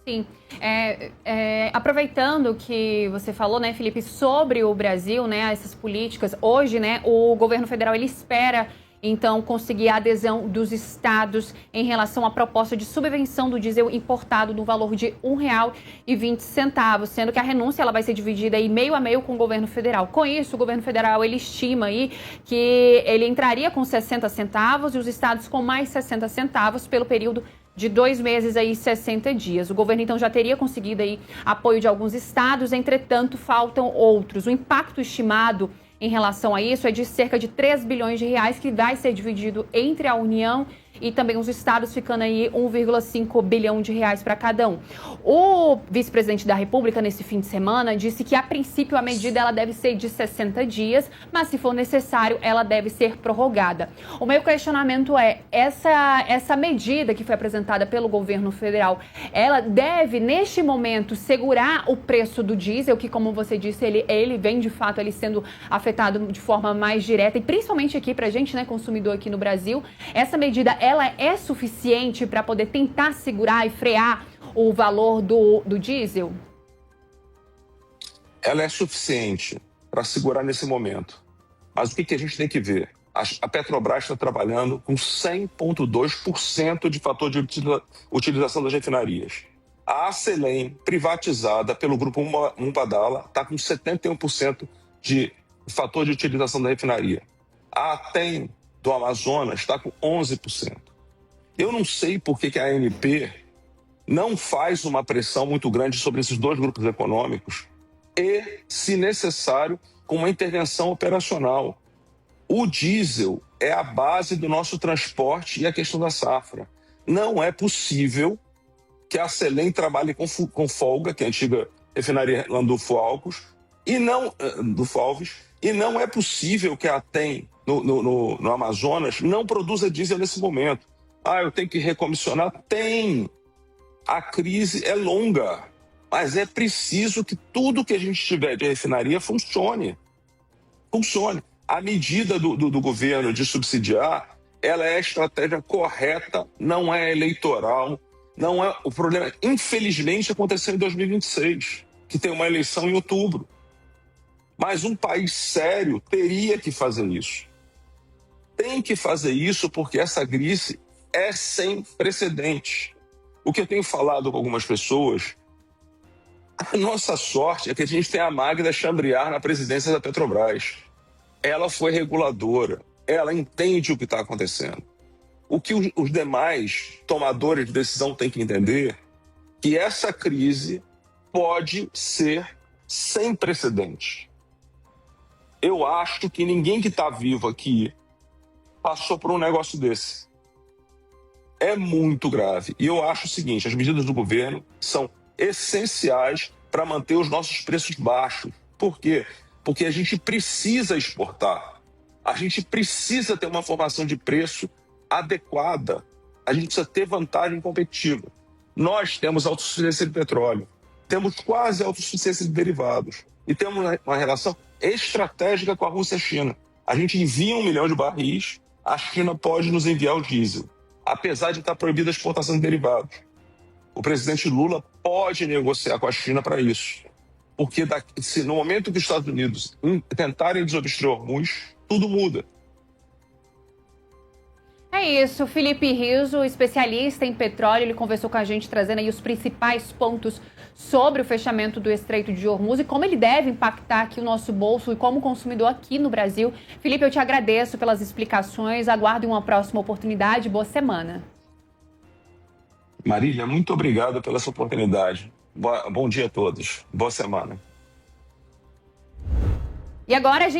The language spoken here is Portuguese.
Sim. Aproveitando que você falou, né, Felipe, sobre o Brasil, né, essas políticas, hoje, né, o governo federal, ele espera, então, conseguir a adesão dos estados em relação à proposta de subvenção do diesel importado no valor de R$ 1,20, sendo que a renúncia ela vai ser dividida aí meio a meio com o governo federal. Com isso, o governo federal ele estima aí que ele entraria com 60 centavos e os estados com mais 60 centavos pelo período de 2 meses aí, 60 dias. O governo, então, já teria conseguido aí apoio de alguns estados, entretanto, faltam outros. O impacto estimado em relação a isso é de cerca de 3 bilhões de reais, que vai ser dividido entre a União e também os estados, ficando aí 1,5 bilhão de reais para cada um. O vice-presidente da República, nesse fim de semana, disse que, a princípio, a medida ela deve ser de 60 dias, mas, se for necessário, ela deve ser prorrogada. O meu questionamento é, essa medida que foi apresentada pelo governo federal, ela deve, neste momento, segurar o preço do diesel, que, como você disse, ele vem, de fato, ele sendo afetado de forma mais direta, e principalmente aqui para a gente, né, consumidor aqui no Brasil. Essa medida, ela é suficiente para poder tentar segurar e frear o valor do diesel? Ela é suficiente para segurar nesse momento. Mas o que a gente tem que ver? A Petrobras está trabalhando com 100,2% de fator de utilização das refinarias. A Acelen, privatizada pelo grupo Mubadala, está com 71% de fator de utilização da refinaria. A ATEM do Amazonas está com 11%. Eu não sei por que a ANP não faz uma pressão muito grande sobre esses dois grupos econômicos e, se necessário, com uma intervenção operacional. O diesel é a base do nosso transporte e a questão da safra. Não é possível que a Acelen trabalhe com folga, que é a antiga refinaria Landulfo Alves, e não é possível que a ATEM no Amazonas não produza diesel nesse momento. Eu tenho que recomissionar? Tem. A crise é longa, mas é preciso que tudo que a gente tiver de refinaria funcione. A medida do governo de subsidiar, ela é a estratégia correta, não é eleitoral. Não é. O problema, infelizmente, aconteceu em 2026, que tem uma eleição em outubro. Mas um país sério teria que fazer isso. Tem que fazer isso porque essa crise é sem precedentes. O que eu tenho falado com algumas pessoas, a nossa sorte é que a gente tem a Magda Chambriard na presidência da Petrobras. Ela foi reguladora, ela entende o que está acontecendo. O que os demais tomadores de decisão têm que entender é que essa crise pode ser sem precedentes. Eu acho que ninguém que está vivo aqui passou por um negócio desse. É muito grave. E eu acho o seguinte, as medidas do governo são essenciais para manter os nossos preços baixos. Por quê? Porque a gente precisa exportar. A gente precisa ter uma formação de preço adequada. A gente precisa ter vantagem competitiva. Nós temos autossuficiência de petróleo, temos quase autossuficiência de derivados e temos uma relação estratégica com a Rússia e a China. A gente envia 1 milhão de barris, a China pode nos enviar o diesel, apesar de estar proibida a exportação de derivados. O presidente Lula pode negociar com a China para isso. Porque se no momento que os Estados Unidos tentarem desobstruir Hormuz, tudo muda. É isso, Felipe Rizzo, especialista em petróleo, ele conversou com a gente trazendo aí os principais pontos sobre o fechamento do Estreito de Hormuz e como ele deve impactar aqui o nosso bolso e como consumidor aqui no Brasil. Felipe, eu te agradeço pelas explicações, aguardo uma próxima oportunidade, boa semana. Marília, muito obrigado pela essa oportunidade. Bom dia a todos, boa semana. E agora a gente